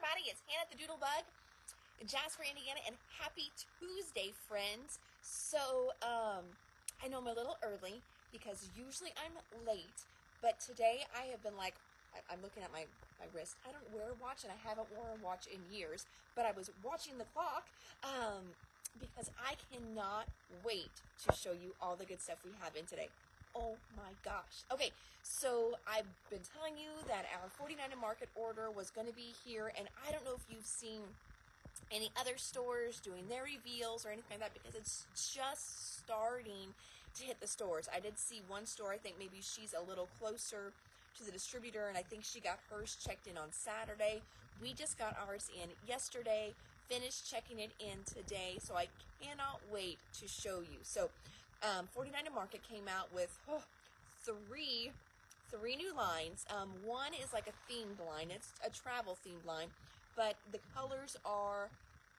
everybody. It's Hannah the Doodlebug in Jasper, Indiana, and happy Tuesday, friends. So, I know I'm a little early because usually I'm late, but today I have been like, I'm looking at my wrist. I don't wear a watch, and I haven't worn a watch in years, but I was watching the clock because I cannot wait to show you all the good stuff we have in today. Oh my gosh. Okay, so I've been telling you that our 49 and Market order was going to be here, and I don't know if you've seen any other stores doing their reveals or anything like that, because it's just starting to hit the stores. I did see one store, I think maybe she's a little closer to the distributor, and I think she got hers checked in on Saturday. We just got ours in yesterday, finished checking it in today, so I cannot wait to show you. So 49 and Market came out with three new lines. One is like a themed line. It's a travel themed line, but the colors are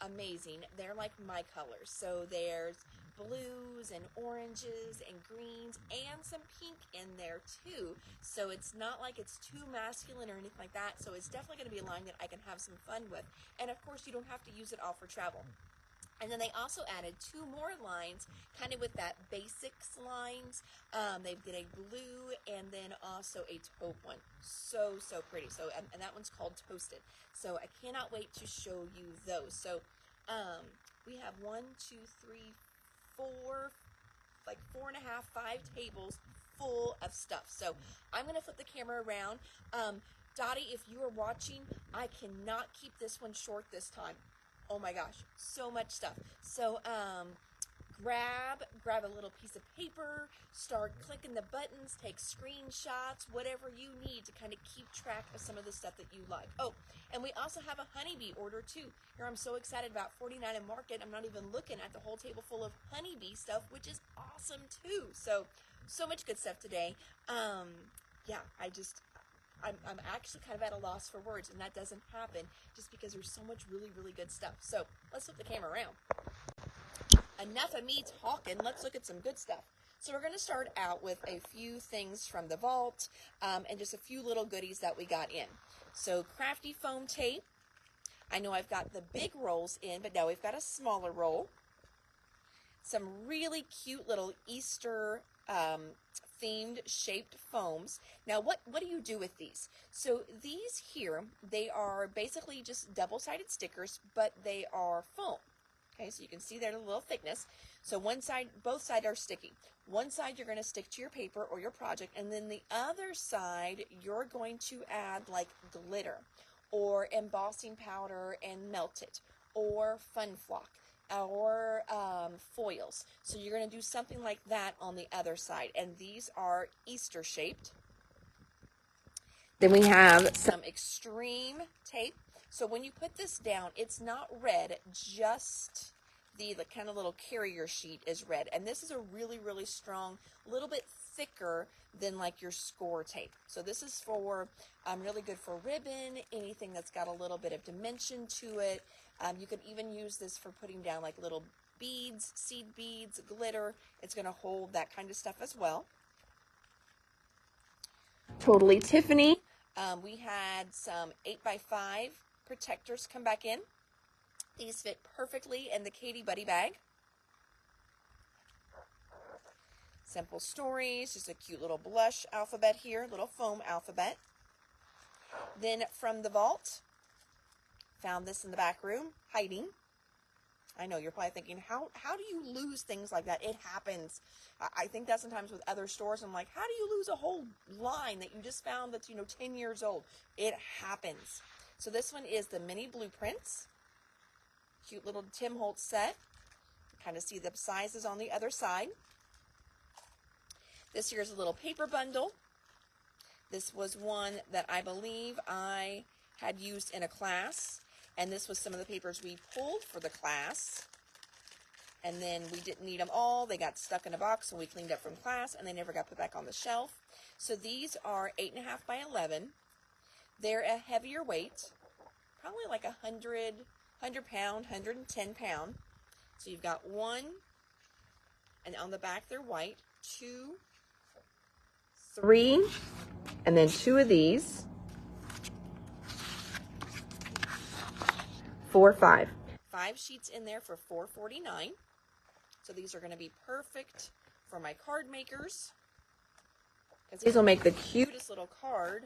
amazing. They're like my colors. So there's blues and oranges and greens and some pink in there too. So it's not like it's too masculine or anything like that. So it's definitely going to be a line that I can have some fun with. And of course, you don't have to use it all for travel. And then they also added two more lines, kind of with that basics lines. They did a blue and then also a taupe one. So pretty. So, and that one's called Toasted. So I cannot wait to show you those. So we have 1, 2, 3, 4, like 4.5, 5 tables full of stuff. So I'm going to flip the camera around. Dottie, if you are watching, I cannot keep this one short this time. Oh my gosh, so much stuff. So grab a little piece of paper, start clicking the buttons, take screenshots, whatever you need to kind of keep track of some of the stuff that you like. Oh, and we also have a honeybee order too. Here I'm so excited about 49 and Market. I'm not even looking at the whole table full of honeybee stuff, which is awesome too. So much good stuff today. Yeah, I'm actually kind of at a loss for words, and that doesn't happen just because there's so much really good stuff. So let's flip the camera around. Enough of me talking. Let's look at some good stuff. So we're going to start out with a few things from the vault and just a few little goodies that we got in. So crafty foam tape. I know I've got the big rolls in, but now we've got a smaller roll. Some really cute little Easter themed shaped foams. Now what do you do with these? So these here, they are basically just double-sided stickers, but they are foam. Okay, so you can see they're a little thickness. So one side, both sides are sticky. One side you're going to stick to your paper or your project, and then the other side you're going to add like glitter or embossing powder and melt it, or fun flock, or foils. So you're going to do something like that on the other side, and these are Easter shaped. Then we have some extreme tape. So when you put this down, it's not red, just the kind of little carrier sheet is red. And this is a really strong, little bit thicker than like your score tape. So this is for really good for ribbon, anything that's got a little bit of dimension to it. You could even use this for putting down like little beads, seed beads, glitter. It's going to hold that kind of stuff as well. Totally Tiffany. We had some 8x5 protectors come back in. These fit perfectly in the Katie Buddy bag. Simple Stories, just a cute little blush alphabet here, little foam alphabet. Then from the vault, found this in the back room, hiding. I know you're probably thinking, how do you lose things like that? It happens. I think that sometimes with other stores, I'm like, how do you lose a whole line that you just found that's 10 years old? It happens. So this one is the mini blueprints. Cute little Tim Holtz set. Kind of see the sizes on the other side. This here's a little paper bundle. This was one that I believe I had used in a class. And this was some of the papers we pulled for the class. And then we didn't need them all. They got stuck in a box when we cleaned up from class, and they never got put back on the shelf. So these are 8.5 by 11. They're a heavier weight, probably like 100 pound, 110 pound. So you've got one, and on the back they're white, 2, 3, and then 2 of these. $4.45. 5 sheets in there for $4.49. So these are going to be perfect for my card makers, because these will make the cutest little card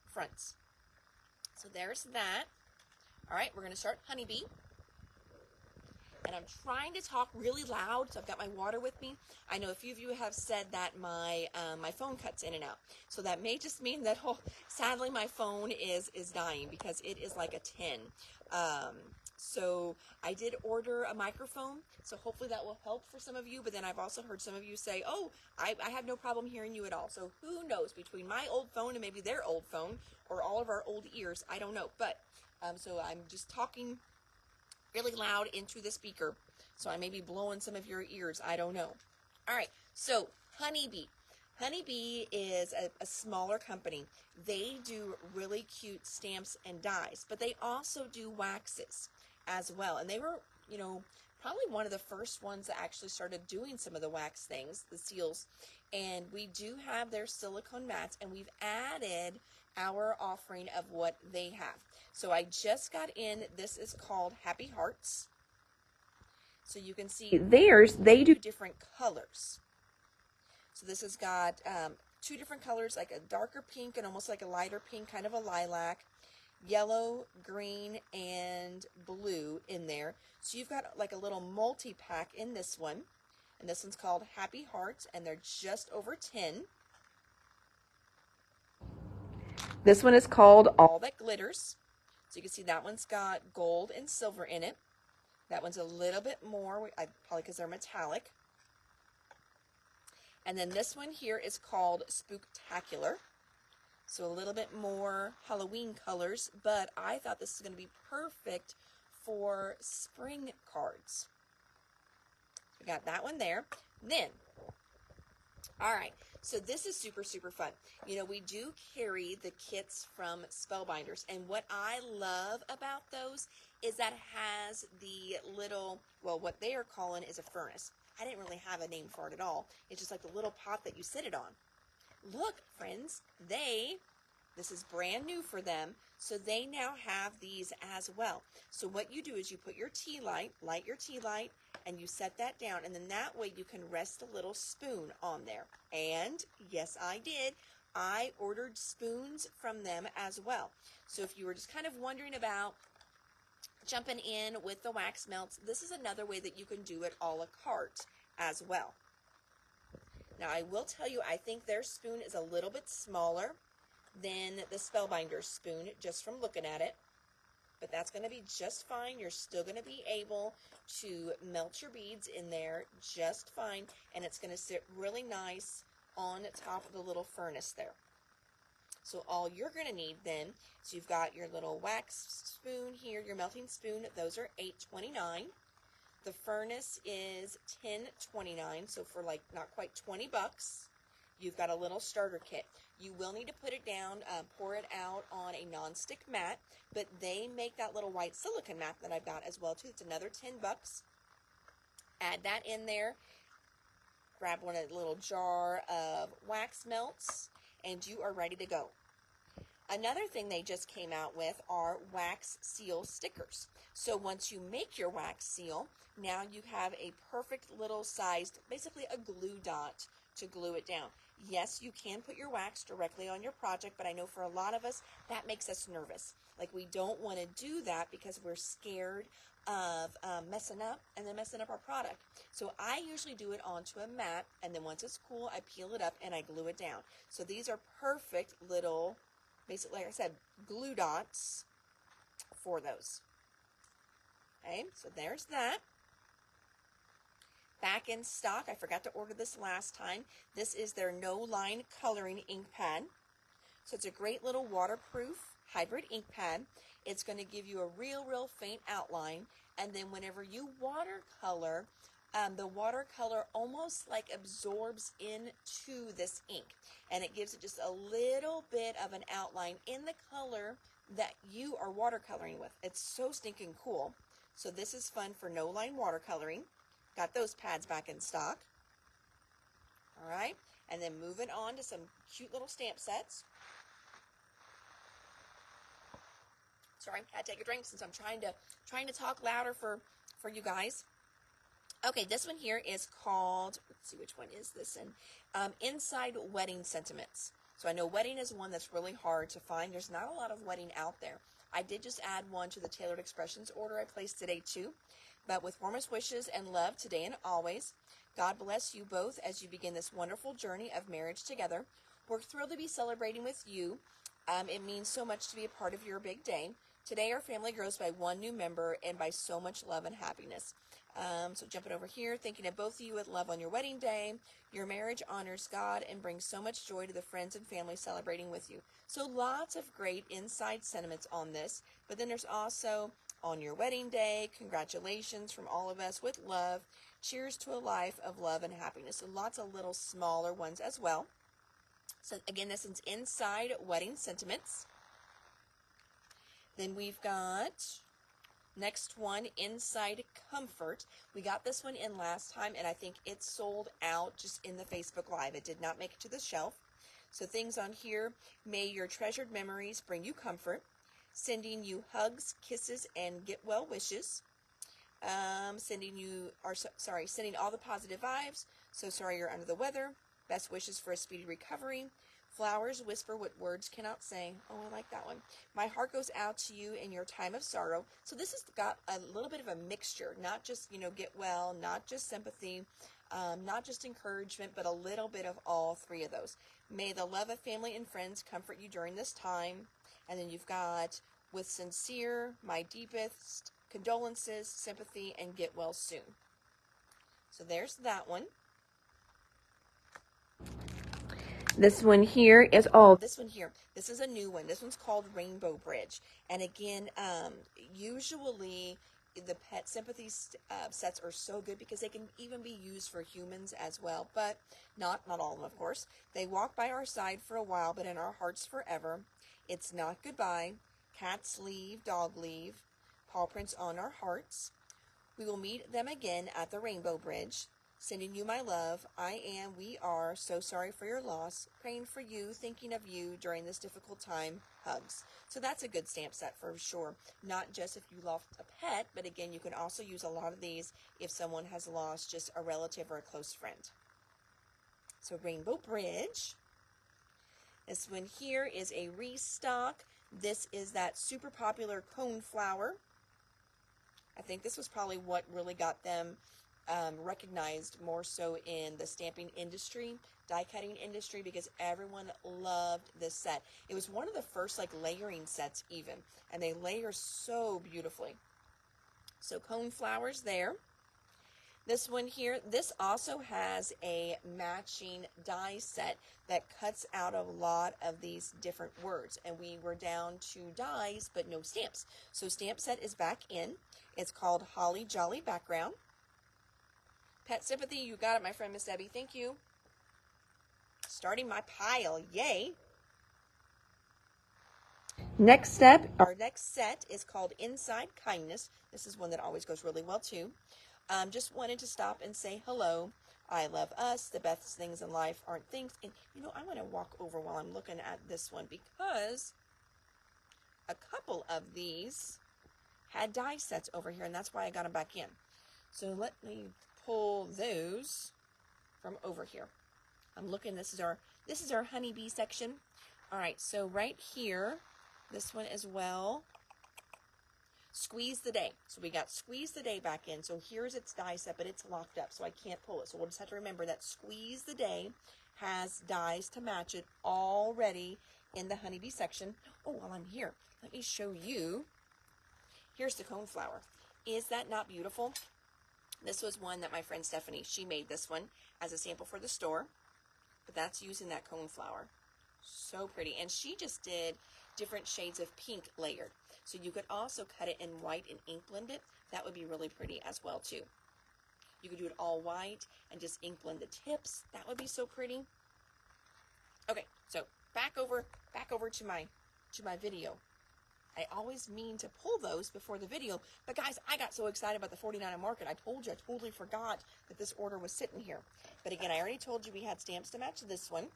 fronts. So there's that. All right, we're going to start Honeybee. And I'm trying to talk really loud, so I've got my water with me. I know a few of you have said that my phone cuts in and out. So that may just mean that, sadly, my phone is dying, because it is like a 10. So I did order a microphone, so hopefully that will help for some of you. But then I've also heard some of you say, oh, I have no problem hearing you at all. So who knows, between my old phone and maybe their old phone, or all of our old ears, I don't know. But so I'm just talking really loud into the speaker, so I may be blowing some of your ears, I don't know. All right, so Honeybee. Honeybee is a smaller company. They do really cute stamps and dies, but they also do waxes as well. And they were, probably one of the first ones that actually started doing some of the wax things, the seals. And we do have their silicone mats, and we've added our offering of what they have. So I just got in, this is called Happy Hearts. So you can see theirs, they do different colors. So this has got 2 different colors, like a darker pink and almost like a lighter pink, kind of a lilac, yellow, green, and blue in there. So you've got like a little multi-pack in this one. And this one's called Happy Hearts, and they're just over 10. This one is called All That Glitters. So you can see that one's got gold and silver in it. That one's a little bit more, probably because they're metallic. And then this one here is called Spooktacular. So a little bit more Halloween colors, but I thought this is going to be perfect for spring cards. We got that one there. Then, all right, so this is super, super fun. We do carry the kits from Spellbinders, and what I love about those is that it has the little, well, what they are calling is a furnace. I didn't really have a name for it at all. It's just like the little pot that you sit it on. Look, friends, this is brand new for them, so they now have these as well. So what you do is you put your light your tea light, and you set that down, and then that way you can rest a little spoon on there. And yes, I did. I ordered spoons from them as well. So if you were just kind of wondering about jumping in with the wax melts, this is another way that you can do it a la carte as well. Now I will tell you, I think their spoon is a little bit smaller than the Spellbinders spoon, just from looking at it. But that's going to be just fine. You're still going to be able to melt your beads in there just fine, and it's going to sit really nice on top of the little furnace there. So all you're going to need then, so you've got your little wax spoon here, your melting spoon, those are $8.29. The furnace is $10.29, so for like not quite 20 bucks. You've got a little starter kit. You will need to put it down, pour it out on a non-stick mat, but they make that little white silicone mat that I've got as well too. It's another 10 bucks. Add that in there. Grab one of the little jar of wax melts, and you are ready to go. Another thing they just came out with are wax seal stickers. So once you make your wax seal, now you have a perfect little sized, basically a glue dot to glue it down. Yes, you can put your wax directly on your project, but I know for a lot of us, that makes us nervous. Like, we don't want to do that because we're scared of messing up and then messing up our product. So I usually do it onto a mat, and then once it's cool, I peel it up and I glue it down. So these are perfect little, basically, like I said, glue dots for those. Okay, so there's that. Back in stock, I forgot to order this last time. This is their No Line Coloring Ink Pad. So it's a great little waterproof hybrid ink pad. It's going to give you a real faint outline. And then whenever you watercolor, the watercolor almost like absorbs into this ink. And it gives it just a little bit of an outline in the color that you are watercoloring with. It's so stinking cool. So this is fun for no line watercoloring. Got those pads back in stock. All right, and then moving on to some cute little stamp sets. Sorry, I had to take a drink since I'm trying to talk louder for you guys. Okay, this one here is called, let's see which one is this in, Inside Wedding Sentiments. So I know wedding is one that's really hard to find. There's not a lot of wedding out there. I did just add one to the Tailored Expressions order I placed today too. But with warmest wishes and love today and always, God bless you both as you begin this wonderful journey of marriage together. We're thrilled to be celebrating with you. It means so much to be a part of your big day. Today our family grows by one new member and by so much love and happiness. So jumping over here, thinking of both of you with love on your wedding day. Your marriage honors God and brings so much joy to the friends and family celebrating with you. So lots of great inside sentiments on this. But then there's also, on your wedding day, congratulations from all of us with love. Cheers to a life of love and happiness. So lots of little smaller ones as well. So again, this is Inside Wedding Sentiments. Then we've got, next one, Inside Comfort. We got this one in last time, and I think it sold out just in the Facebook Live. It did not make it to the shelf. So things on here, may your treasured memories bring you comfort. Sending you hugs, kisses, and get well wishes. Sending all the positive vibes. So sorry you're under the weather. Best wishes for a speedy recovery. Flowers whisper what words cannot say. Oh, I like that one. My heart goes out to you in your time of sorrow. So this has got a little bit of a mixture, not just, get well, not just sympathy, not just encouragement, but a little bit of all three of those. May the love of family and friends comfort you during this time. And then you've got, with sincere, my deepest condolences, sympathy, and get well soon. So there's that one. This one here is, this is a new one. This one's called Rainbow Bridge. And again, usually the pet sympathy sets are so good because they can even be used for humans as well, but not all of them, of course. They walk by our side for a while, but in our hearts forever. It's not goodbye. Cats leave, dog leave, paw prints on our hearts. We will meet them again at the Rainbow Bridge. Sending you my love. We are so sorry for your loss. Praying for you, thinking of you during this difficult time. Hugs. So that's a good stamp set for sure. Not just if you lost a pet, but again, you can also use a lot of these if someone has lost just a relative or a close friend. So Rainbow Bridge. This one here is a restock. This is that super popular cone flower. I think this was probably what really got them recognized more so in the stamping industry, die cutting industry, because everyone loved this set. It was one of the first layering sets even, and they layer so beautifully. So cone flowers there. This one here, this also has a matching die set that cuts out a lot of these different words, and we were down to dies but no stamps. So stamp set is back in. It's called Holly Jolly Background. Pet sympathy, you got it, my friend Miss Debbie. Thank you. Starting my pile. Yay. Next step, our next set is called Inside Kindness. This is one that always goes really well too. Just wanted to stop and say hello. I love us. The best things in life aren't things. And I'm going to walk over while I'm looking at this one because a couple of these had die sets over here, and that's why I got them back in. So let me pull those from over here. I'm looking, this is our honeybee section. All right, so right here, this one as well. Squeeze the Day. So we got Squeeze the Day back in. So here's its die set, but it's locked up, so I can't pull it. So we'll just have to remember that Squeeze the Day has dies to match it already in the honeybee section. Oh, while I'm here, let me show you. Here's the cone flower. Is that not beautiful? This was one that my friend Stephanie, she made this one as a sample for the store, but that's using that cone flower. So pretty. And she just did different shades of pink layered. So you could also cut it in white and ink blend it. That would be really pretty as well too. You could do it all white and just ink blend the tips. That would be so pretty. Okay, so back over to my video. I always mean to pull those before the video, but guys, I got so excited about the 49 market. I told you, I totally forgot that this order was sitting here. But again, I already told you we had stamps to match this one.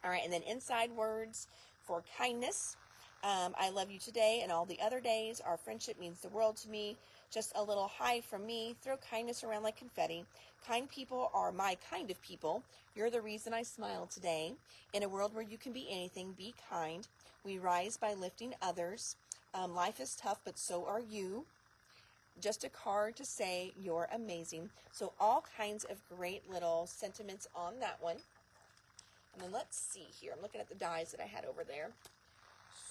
All right, and then inside words for kindness. I love you today and all the other days. Our friendship means the world to me. Just a little hi from me. Throw kindness around like confetti. Kind people are my kind of people. You're the reason I smile today. In a world where you can be anything, be kind. We rise by lifting others. Life is tough, but so are you. Just a card to say you're amazing. So all kinds of great little sentiments on that one. And then let's see here. I'm looking at the dies that I had over there.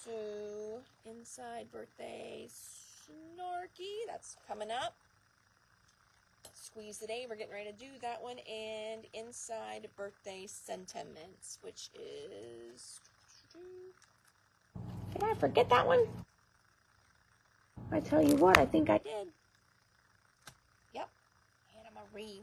So inside birthday snarky, that's coming up. Squeeze the day, we're getting ready to do that one. And inside birthday sentiments, which is, did I forget that one? I tell you what, I think I did. Yep. Anna Marie.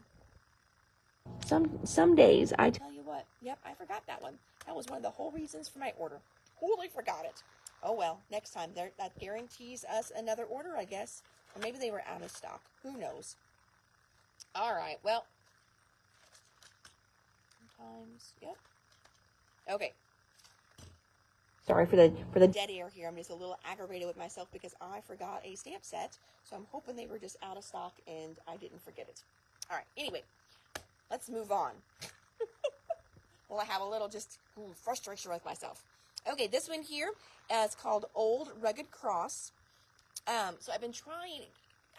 Some days, I tell you what, yep, I forgot that one. That was one of the whole reasons for my order. Totally forgot it. Oh well, next time. That guarantees us another order, I guess. Or maybe they were out of stock. Who knows? All right, well. Sometimes, yep. Okay. Sorry for the dead air here. I'm just a little aggravated with myself because I forgot a stamp set. So I'm hoping they were just out of stock and I didn't forget it. All right, anyway, let's move on. Well, I have a little just frustration with myself. Okay, this one here is called Old Rugged Cross. So I've been trying,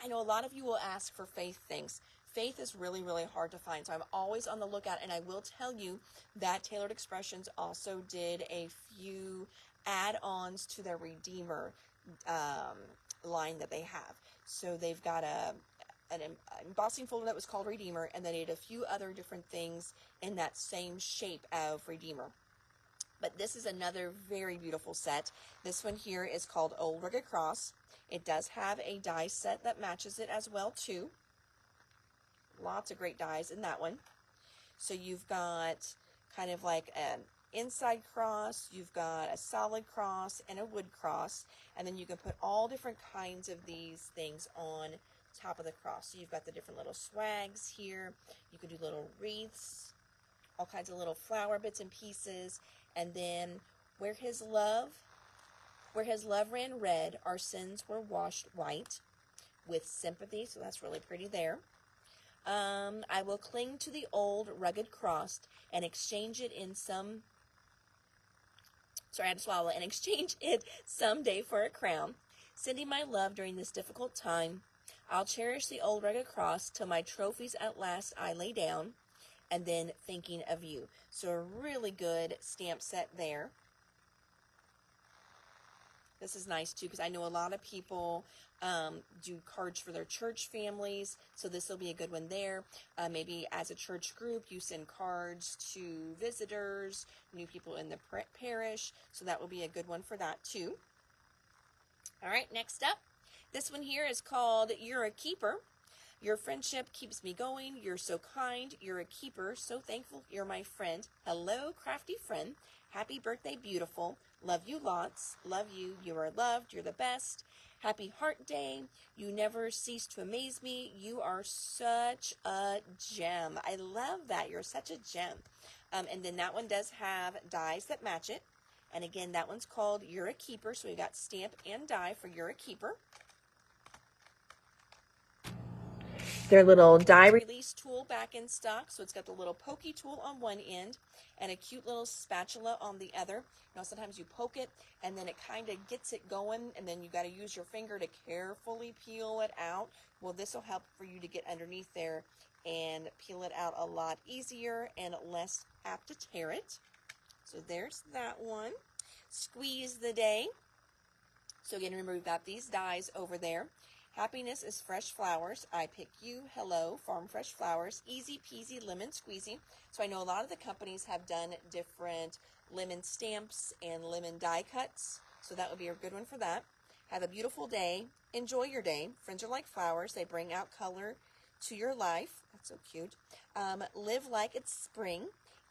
I know a lot of you will ask for faith things. Faith is really, really hard to find, so I'm always on the lookout, and I will tell you that Tailored Expressions also did a few add-ons to their Redeemer line that they have. So they've got an embossing folder that was called Redeemer, and they did a few other different things in that same shape of Redeemer. But this is another very beautiful set. This one here is called Old Rugged Cross. It does have a die set that matches it as well too. Lots of great dies in that one. So you've got kind of like an inside cross, you've got a solid cross and a wood cross, and then you can put all different kinds of these things on top of the cross. So you've got the different little swags here. You can do little wreaths, all kinds of little flower bits and pieces, and then where his love ran red, our sins were washed white with sympathy. So that's really pretty there. I will cling to the old rugged cross and exchange it and exchange it someday for a crown. Sending my love during this difficult time. I'll cherish the old rugged cross till my trophies at last I lay down, and then thinking of you. So a really good stamp set there. This is nice too, because I know a lot of people do cards for their church families, so this will be a good one there. Maybe as a church group, you send cards to visitors, new people in the parish, so that will be a good one for that too. All right, next up, this one here is called You're a Keeper. Your friendship keeps me going. You're so kind. You're a keeper. So thankful you're my friend. Hello, crafty friend. Happy birthday, beautiful. Love you lots. Love you. You are loved. You're the best. Happy Heart Day. You never cease to amaze me. You are such a gem. I love that. You're such a gem. And then that one does have dies that match it. And again, that one's called You're a Keeper. So we got stamp and die for You're a Keeper. Their little die release tool back in stock. So it's got the little pokey tool on one end and a cute little spatula on the other. You know, sometimes you poke it and then it kind of gets it going, and then you got to use your finger to carefully peel it out. Well, this will help for you to get underneath there and peel it out a lot easier and less apt to tear it. So there's that one. Squeeze the day. So again, remember, we've got these dies over there. Happiness is fresh flowers. I pick you. Hello, Farm Fresh Flowers. Easy peasy lemon squeezy. So I know a lot of the companies have done different lemon stamps and lemon die cuts. So that would be a good one for that. Have a beautiful day. Enjoy your day. Friends are like flowers. They bring out color to your life. That's so cute. Live like it's spring.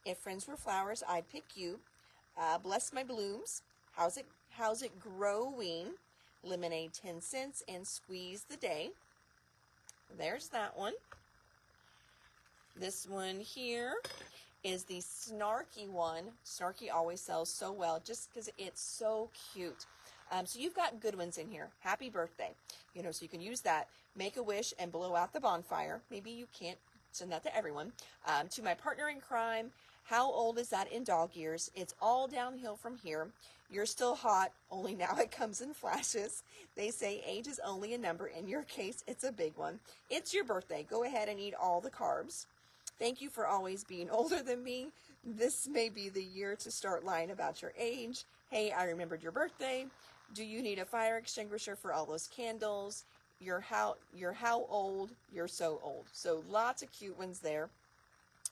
If friends were flowers, I'd pick you. Bless my blooms. How's it growing? Lemonade 10 cents and squeeze the day. There's that one. This one here is the snarky one. Snarky always sells so well just because it's so cute. So you've got good ones in here. Happy birthday. You know, so you can use that. Make a wish and blow out the bonfire. Maybe you can't send that to everyone. To my partner in crime, how old is that in dog years? It's all downhill from here. You're still hot, only now it comes in flashes. They say age is only a number. In your case, it's a big one. It's your birthday. Go ahead and eat all the carbs. Thank you for always being older than me. This may be the year to start lying about your age. Hey, I remembered your birthday. Do you need a fire extinguisher for all those candles? You're how old? You're so old. So lots of cute ones there.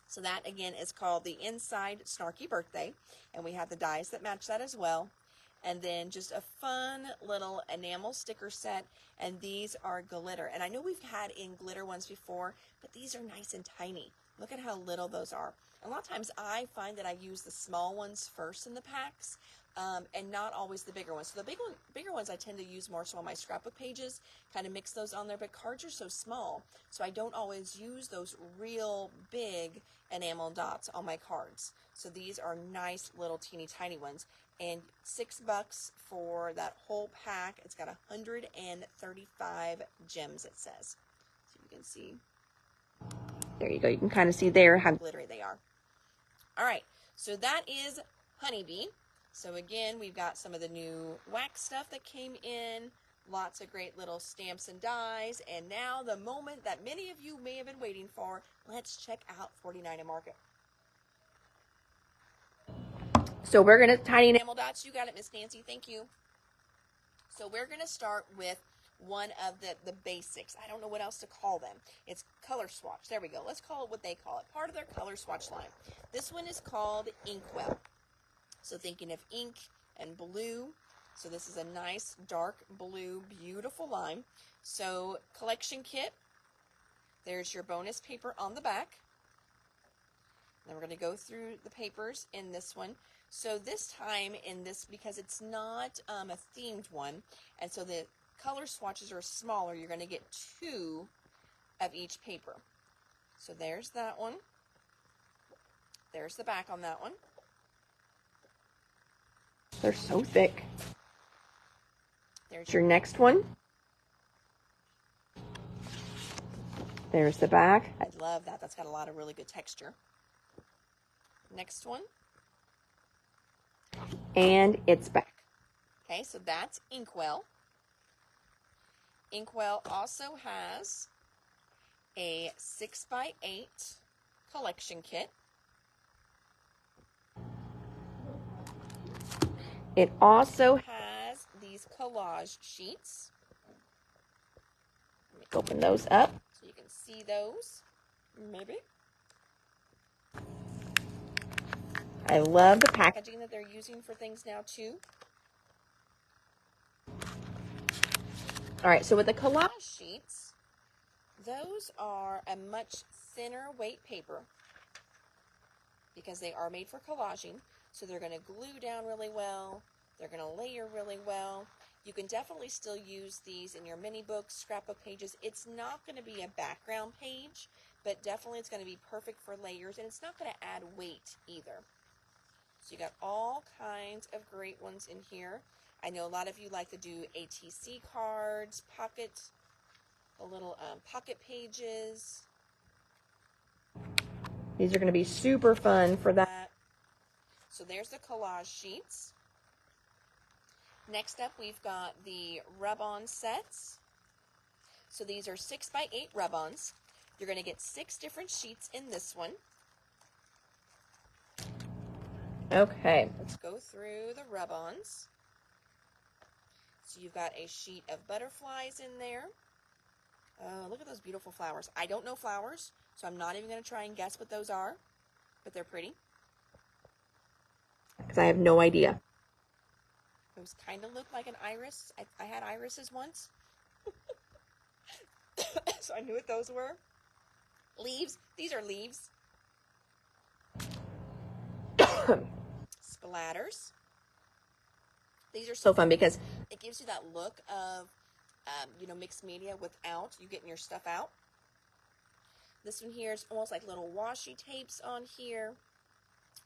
So that again is called the Inside Snarky Birthday, and we have the dies that match that as well. And then just a fun little enamel sticker set, and these are glitter. And I know we've had in glitter ones before, but these are nice and tiny. Look at how little those are. A lot of times I find that I use the small ones first in the packs, and not always the bigger ones. So the bigger ones I tend to use more so on my scrapbook pages, kind of mix those on there, but cards are so small, so I don't always use those real big enamel dots on my cards. So these are nice little teeny tiny ones, and $6 for that whole pack. It's got 135 gems, it says. So you can see. There you go. You can kind of see there how glittery they are. All right, so that is Honeybee. So again, we've got some of the new wax stuff that came in, lots of great little stamps and dies, and now the moment that many of you may have been waiting for, let's check out 49 and Market. So we're going to, tiny enamel dots, you got it, Miss Nancy, thank you. So we're going to start with one of the basics. I don't know what else to call them. It's Color Swatch. There we go. Let's call it what they call it. Part of their Color Swatch line. This one is called Inkwell. So thinking of ink and blue. So this is a nice dark blue, beautiful line. So collection kit. There's your bonus paper on the back. Then we're going to go through the papers in this one. So this time in this, because it's not a themed one, and so the color swatches are smaller, you're going to get 2 of each paper. So there's that one. There's the back on that one. They're so thick. There's your next one. There's the back. I love that. That's got a lot of really good texture. Next one. And it's back. Okay, so that's Inkwell. Inkwell also has a 6x8 collection kit. It also has these collage sheets. Let me open those up so you can see those, maybe. I love the packaging that they're using for things now, too. All right, so with the collage sheets, those are a much thinner weight paper because they are made for collaging. So they're going to glue down really well. They're going to layer really well. You can definitely still use these in your mini books, scrapbook pages. It's not going to be a background page, but definitely it's going to be perfect for layers, and it's not going to add weight either. So you got all kinds of great ones in here. I know a lot of you like to do ATC cards, little pocket pages. These are going to be super fun for that. So there's the collage sheets. Next up, we've got the rub-on sets. So these are 6x8 rub-ons. You're going to get 6 different sheets in this one. Okay, let's go through the rub-ons. So you've got a sheet of butterflies in there. Look at those beautiful flowers. I don't know flowers, so I'm not even going to try and guess what those are, but they're pretty. Because I have no idea. Those kind of look like an iris. I had irises once. So I knew what those were. Leaves. These are leaves. Splatters. These are so fun because it gives you that look of, mixed media without you getting your stuff out. This one here is almost like little washi tapes on here.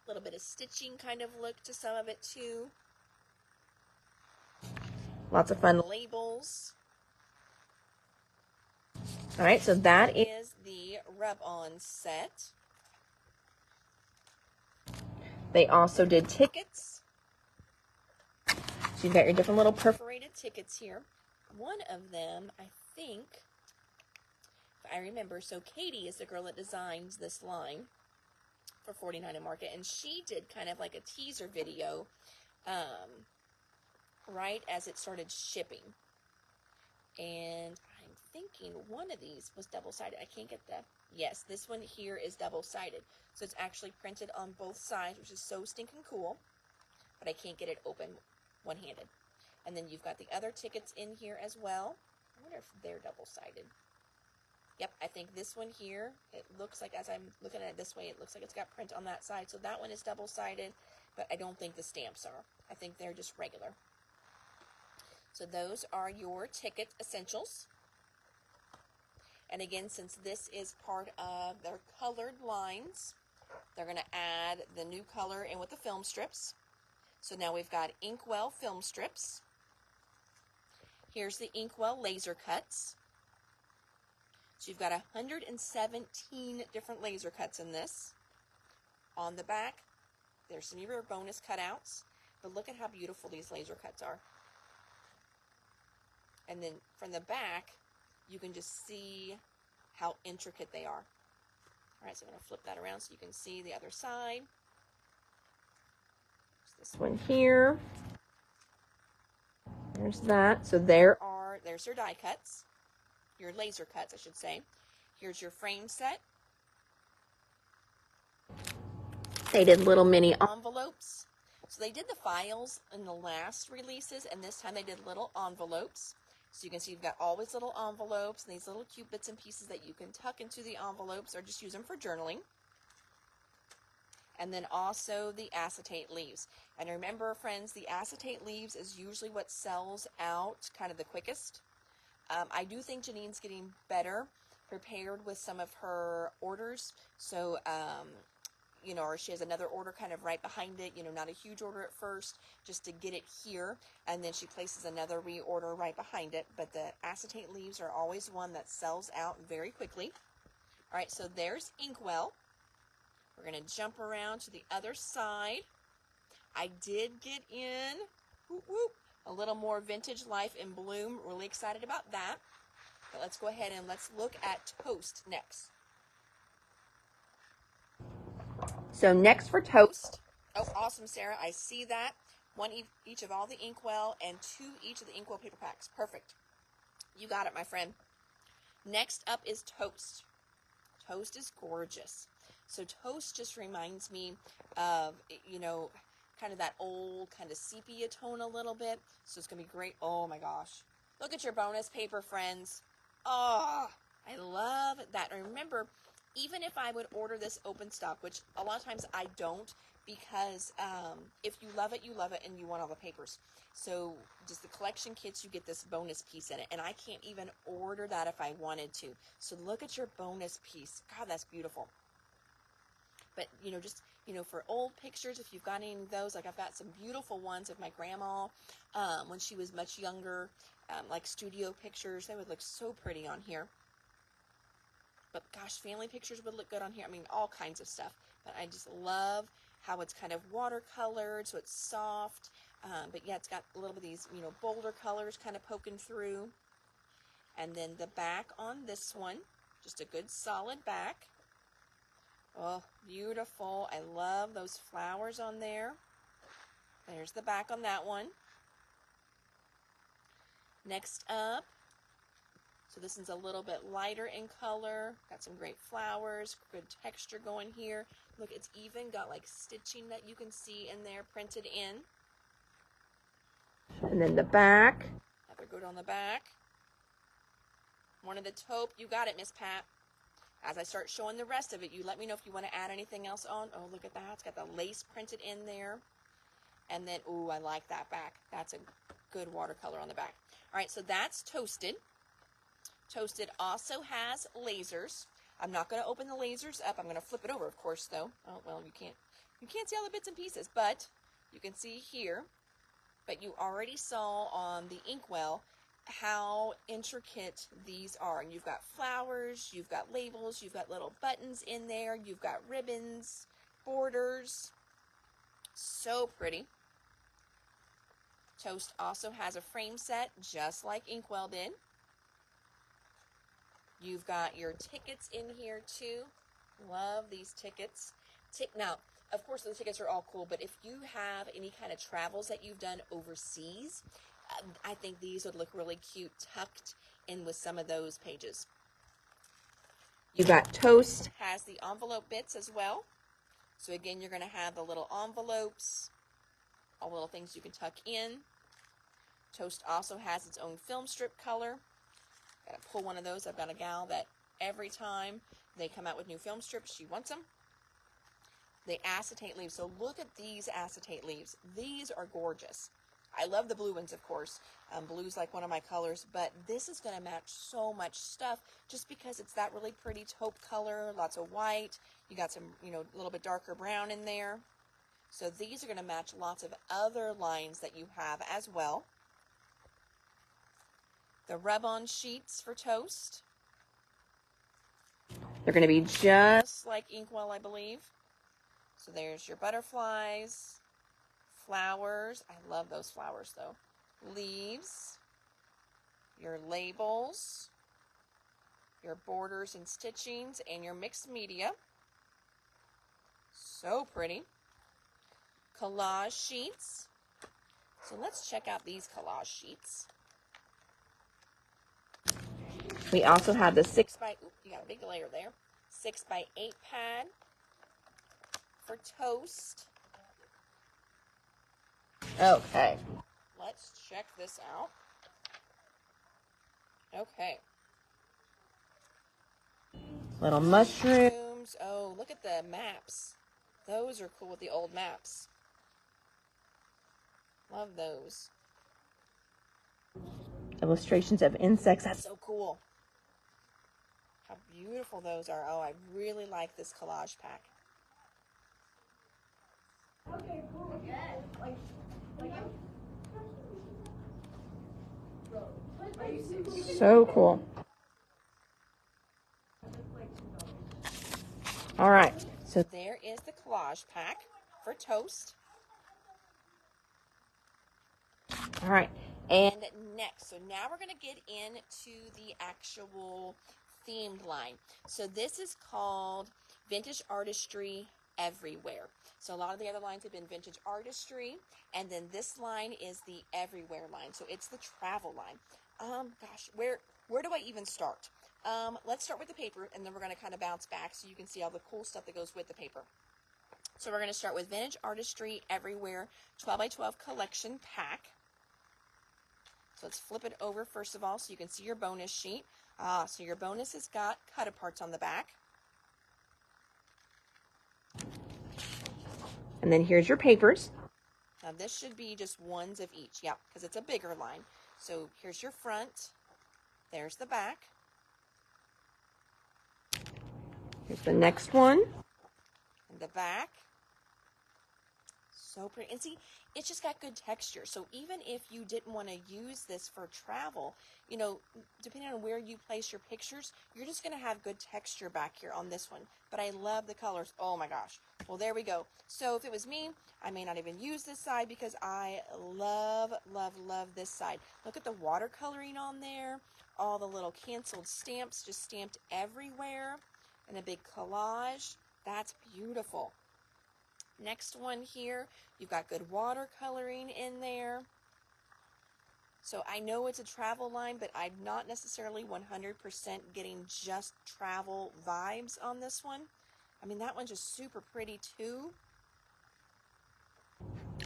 A little bit of stitching kind of look to some of it too. Lots of fun labels. All right, so that is the rub-on set. They also did tickets. So you've got your different little perforated tickets here. One of them, I think, if I remember, so Katie is the girl that designs this line for 49 and Market, and she did kind of like a teaser video right as it started shipping. And I'm thinking one of these was double-sided. I can't get the, yes, this one here is double-sided. So it's actually printed on both sides, which is so stinking cool, but I can't get it open one-handed. And then you've got the other tickets in here as well. I wonder if they're double-sided. Yep, I think this one here, it looks like, as I'm looking at it this way, it looks like it's got print on that side. So that one is double-sided, but I don't think the stamps are. I think they're just regular. So those are your ticket essentials. And again, since this is part of their colored lines, they're going to add the new color in with the film strips. So now we've got Inkwell film strips. Here's the Inkwell laser cuts. So you've got 117 different laser cuts in this. On the back, there's some of your bonus cutouts, but look at how beautiful these laser cuts are. And then from the back, you can just see how intricate they are. All right, so I'm going to flip that around so you can see the other side. There's this one here. There's that. So there's your die cuts. Your laser cuts, I should say. Here's your frame set. They did little mini envelopes. So they did the files in the last releases, and this time they did little envelopes. So you can see you've got all these little envelopes and these little cute bits and pieces that you can tuck into the envelopes or just use them for journaling. And then also the acetate leaves. And remember, friends, the acetate leaves is usually what sells out kind of the quickest. I do think Janine's getting better prepared with some of her orders. So, you know, or she has another order kind of right behind it, you know, not a huge order at first, just to get it here. And then she places another reorder right behind it. But the acetate leaves are always one that sells out very quickly. All right, so there's Inkwell. We're going to jump around to the other side. I did get in, whoop, whoop, a little more Vintage Life in Bloom. Really excited about that. But let's go ahead and let's look at Toast next. So next for Toast. Oh, awesome, Sarah. I see that. One each of all the Inkwell and two each of the Inkwell paper packs. Perfect. You got it, my friend. Next up is Toast. Toast is gorgeous. So Toast just reminds me of, you know, kind of that old kind of sepia tone a little bit. So it's going to be great. Oh my gosh. Look at your bonus paper, friends. Oh, I love that. And remember, even if I would order this open stock, which a lot of times I don't, because if you love it, and you want all the papers. So just the collection kits, you get this bonus piece in it. And I can't even order that if I wanted to. So look at your bonus piece. God, that's beautiful. But, you know, just, you know, for old pictures, if you've got any of those, like I've got some beautiful ones of my grandma when she was much younger, like studio pictures. They would look so pretty on here. But gosh, family pictures would look good on here. I mean, all kinds of stuff. But I just love how it's kind of watercolored, so it's soft. But yeah, it's got a little bit of these, you know, bolder colors kind of poking through. And then the back on this one, just a good solid back. Oh, beautiful. I love those flowers on there. There's the back on that one. Next up, so this one's a little bit lighter in color. Got some great flowers, good texture going here. Look, it's even got like stitching that you can see in there printed in. And then the back. Another good on the back. One of the taupe. You got it, Miss Pat. As I start showing the rest of it, you let me know if you want to add anything else on. Oh, look at that. It's got the lace printed in there. And then, ooh, I like that back. That's a good watercolor on the back. All right, so that's Toasted. Toasted also has lasers. I'm not going to open the lasers up. I'm going to flip it over, of course, though. Oh, well, you can't see all the bits and pieces, but you can see here. but you already saw on the Inkwell how intricate these are. And you've got flowers, you've got labels, you've got little buttons in there, you've got ribbons, borders. So pretty. Toast also has a frame set, just like Inkwell did. You've got your tickets in here too. Love these tickets. Now, of course, the tickets are all cool, but if you have any kind of travels that you've done overseas, I think these would look really cute tucked in with some of those pages. You got Toast has the envelope bits as well. So again, you're going to have the little envelopes, all the little things you can tuck in. Toast also has its own film strip color. Got to pull one of those. I've got a gal that every time they come out with new film strips, she wants them. The acetate leaves. So look at these acetate leaves. These are gorgeous. I love the blue ones, of course. Blue's like one of my colors, but this is going to match so much stuff just because it's that really pretty taupe color, lots of white. You got some, a little bit darker brown in there. So these are going to match lots of other lines that you have as well. The rub-on sheets for Toast. They're going to be just like Inkwell, I believe. So there's your butterflies, flowers. I love those flowers though. Leaves, your labels, your borders and stitchings, and your mixed media. So pretty. Collage sheets. So let's check out these collage sheets. We also have the 6x, you got a big layer there, 6x8 pad for Toast. Okay, let's check this out. Okay. Little mushrooms. Oh, look at the maps. Those are cool with the old maps. Love those. Illustrations of insects. That's so cool. How beautiful those are. Oh, I really like this collage pack. Okay, cool. So cool. All right. So there is the collage pack for Toast. All right. And next, so now we're going to get into the actual themed line. So this is called Vintage Artistry Everywhere. So a lot of the other lines have been Vintage Artistry, and then this line is the Everywhere line. So it's the travel line. Gosh, where do I even start? Let's start with the paper, and then we're going to kind of bounce back so you can see all the cool stuff that goes with the paper. So we're going to start with Vintage Artistry Everywhere 12x12 collection pack. So let's flip it over first of all so you can see your bonus sheet. So your bonus has got cut-aparts on the back. And then here's your papers. Now this should be just ones of each, yeah, because it's a bigger line. So here's your front. There's the back. Here's the next one. And the back. So pretty. And see, it's just got good texture. So even if you didn't want to use this for travel, depending on where you place your pictures, you're just going to have good texture back here on this one. But I love the colors. Oh my gosh. Well, there we go. So if it was me, I may not even use this side because I love, love, love this side. Look at the watercoloring on there. All the little canceled stamps just stamped everywhere. And a big collage. That's beautiful. Next one here, you've got good watercoloring in there. So I know it's a travel line, but I'm not necessarily 100% getting just travel vibes on this one. I mean, that one's just super pretty too.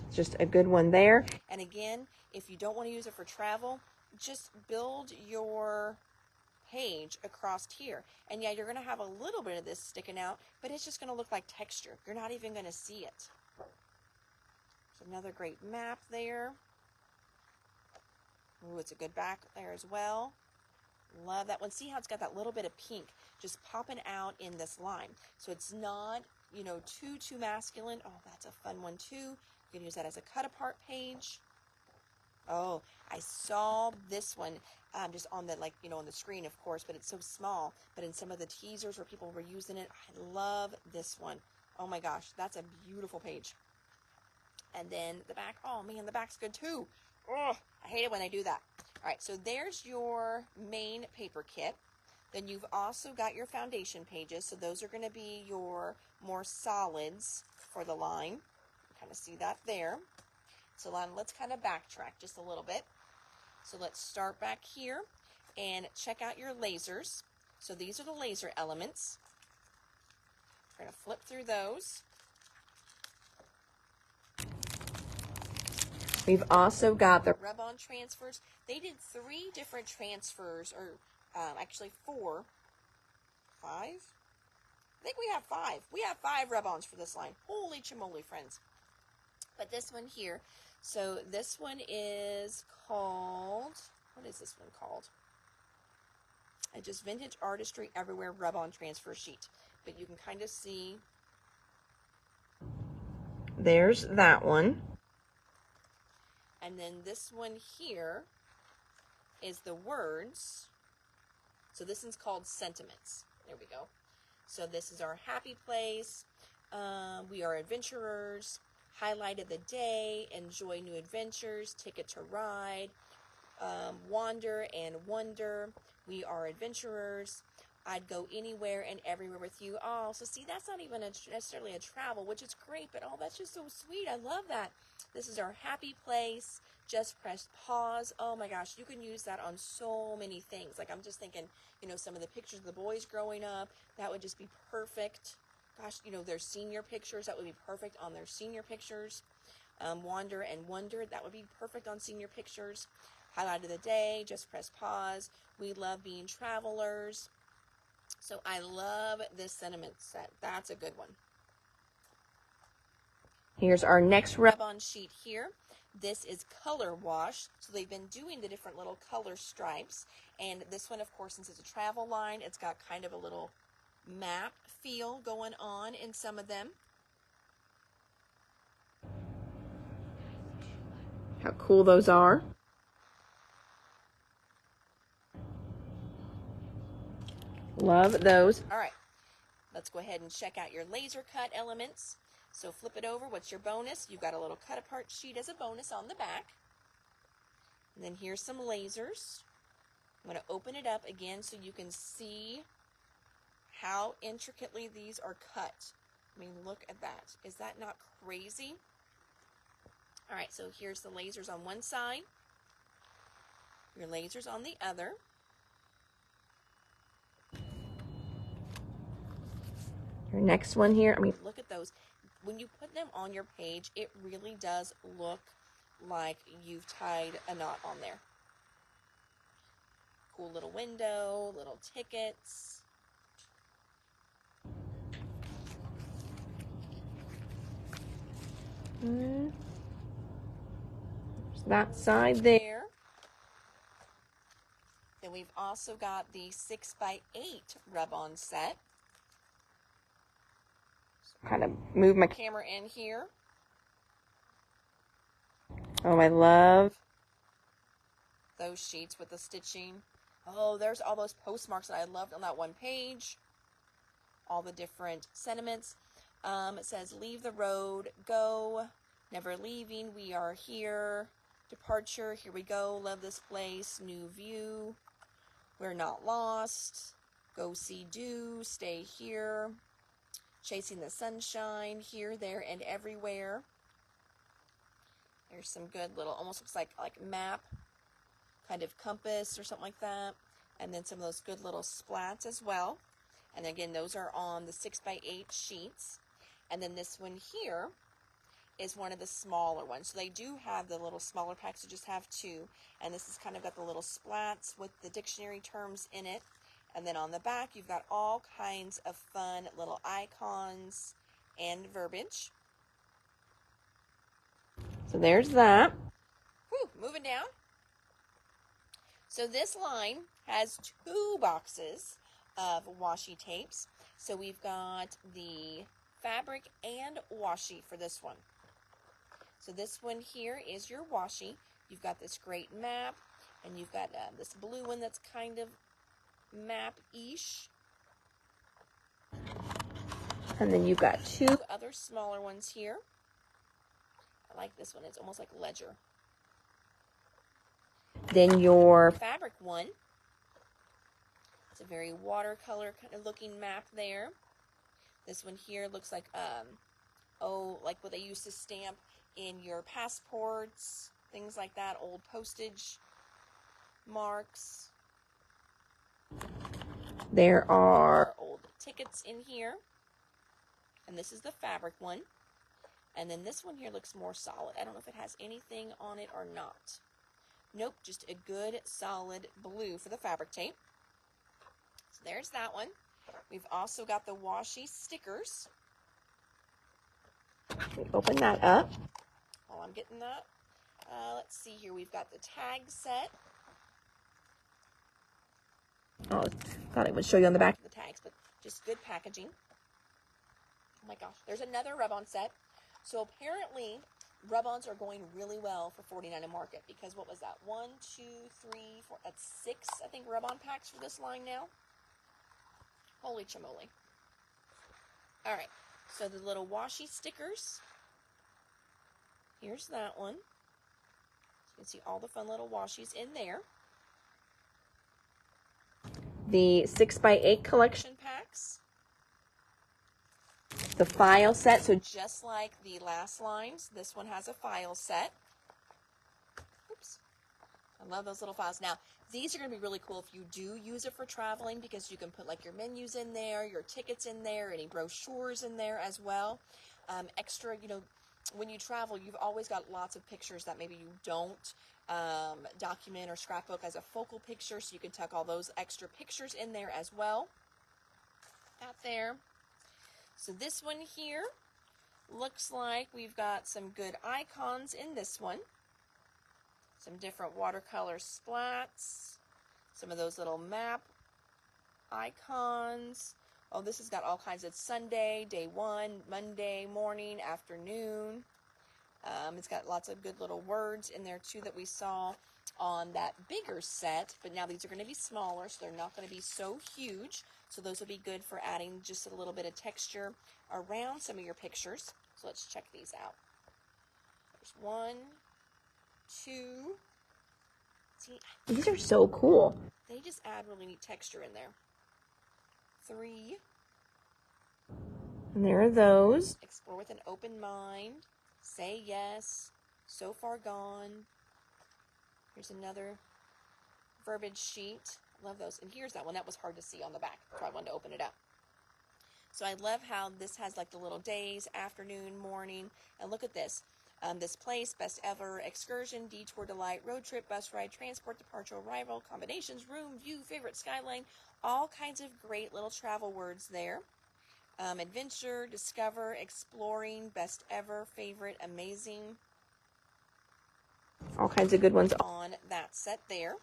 It's just a good one there. And again, if you don't want to use it for travel, just build your page across here. And yeah, you're going to have a little bit of this sticking out, but it's just going to look like texture. You're not even going to see it. There's another great map there. Ooh, it's a good back there as well. Love that one. See how it's got that little bit of pink just popping out in this line. So it's not, too masculine. Oh, that's a fun one too. You can use that as a cut apart page. Oh, I saw this one just on the, like, you know, on the screen, of course, but it's so small. But in some of the teasers where people were using it, I love this one. Oh my gosh, that's a beautiful page. And then the back, oh man, the back's good too. Oh, I hate it when I do that. All right, so there's your main paper kit. Then you've also got your foundation pages. So those are going to be your more solids for the line. You kind of see that there. So let's kind of backtrack just a little bit. So let's start back here and check out your lasers. So these are the laser elements. We're going to flip through those. We've also got the rub-on transfers. They did 3 different transfers, or actually 4, 5? I think we have 5. We have 5 rub-ons for this line. Holy chimoly, friends. But this one here, so this one is called, what is this one called? It's just Vintage Artistry Everywhere Rub-On Transfer Sheet. But you can kind of see, there's that one. And then this one here is the words. So this one's called Sentiments. There we go. So this is our happy place. We are adventurers. Highlight of the day. Enjoy new adventures. Ticket to ride. Wander and wonder. We are adventurers. I'd go anywhere and everywhere with you. Oh, so see, that's not even necessarily a travel, which is great, but oh, that's just so sweet. I love that. This is our happy place. Just press pause. Oh my gosh, you can use that on so many things. Like, I'm just thinking, you know, some of the pictures of the boys growing up, that would just be perfect. Gosh, you know, their senior pictures, that would be perfect on their senior pictures. Wander and wonder, that would be perfect on senior pictures. Highlight of the day, just press pause. We love being travelers. So I love this sentiment set. That's a good one. Here's our next rub-on sheet here. This is Color Wash. So they've been doing the different little color stripes. And this one, of course, since it's a travel line, it's got kind of a little map feel going on in some of them. How cool those are. Love those. All right, let's go ahead and check out your laser cut elements. So flip it over. What's your bonus? You've got a little cut apart sheet as a bonus on the back. And then here's some lasers. I'm going to open it up again so you can see how intricately these are cut. I mean, look at that. Is that not crazy? All right, so here's the lasers on one side. Your lasers on the other. Your next one here, I mean, look at those. When you put them on your page, it really does look like you've tied a knot on there. Cool little window, little tickets. There's that side there. Then we've also got the 6x8 rub-on set. Kind of move my camera in here. Oh, I love those sheets with the stitching. Oh, there's all those postmarks that I loved on that one page. All the different sentiments. It says, leave the road, go, never leaving, we are here. Departure, here we go, love this place, new view. We're not lost. Go see, do, stay here. Chasing the sunshine, here, there, and everywhere. There's some good little, almost looks like map, kind of compass or something like that. And then some of those good little splats as well. And again, those are on the 6x8 sheets. And then this one here is one of the smaller ones. So they do have the little smaller packs, so just have 2. And this has kind of got the little splats with the dictionary terms in it. And then on the back, you've got all kinds of fun little icons and verbiage. So there's that. Whew, moving down. So this line has 2 boxes of washi tapes. So we've got the fabric and washi for this one. So this one here is your washi. You've got this great map, and you've got this blue one that's kind of map-ish. And then you've got two other smaller ones here. I like this one. It's almost like ledger. Then your fabric one. It's a very watercolor kind of looking map there. This one here looks like, like what they used to stamp in your passports, things like that, old postage marks. There are old tickets in here. And this is the fabric one. And then this one here looks more solid. I don't know if it has anything on it or not. Nope, just a good solid blue for the fabric tape. So there's that one. We've also got the washi stickers. We open that up. While I'm getting that. Let's see here. We've got the tag set. Oh, thought it would show you on the back of the tags, but just good packaging. Oh my gosh, there's another rub-on set. So apparently, rub-ons are going really well for 49 a Market because what was that? 1, 2, 3, 4, that's 6, I think, rub-on packs for this line now. Holy chamoli. All right, so the little washi stickers. Here's that one. So you can see all the fun little washies in there. The 6x8 collection packs. The file set, so just like the last lines, this one has a file set. Oops. I love those little files. Now, these are going to be really cool if you do use it for traveling because you can put like your menus in there, your tickets in there, any brochures in there as well. Extra, when you travel, you've always got lots of pictures that maybe you don't document or scrapbook as a focal picture, so you can tuck all those extra pictures in there as well. Out there. So this one here looks like we've got some good icons in this one. Some different watercolor splats. Some of those little map icons. Oh, this has got all kinds of Sunday, day one, Monday, morning, afternoon. It's got lots of good little words in there too that we saw on that bigger set, but now these are going to be smaller, so they're not going to be so huge. So those will be good for adding just a little bit of texture around some of your pictures. So let's check these out. There's 1, 2. See, these are so cool. They just add really neat texture in there. 3. And there are those. Explore with an open mind. Say yes. So far gone. Here's another verbiage sheet. Love those. And here's that one. That was hard to see on the back. So I wanted to open it up. So I love how this has like the little days, afternoon, morning. And look at this. This place, best ever, excursion, detour, delight, road trip, bus ride, transport, departure, arrival, combinations, room, view, favorite, skyline. All kinds of great little travel words there. Adventure, discover, exploring, best ever, favorite, amazing. All kinds of good ones on that set there.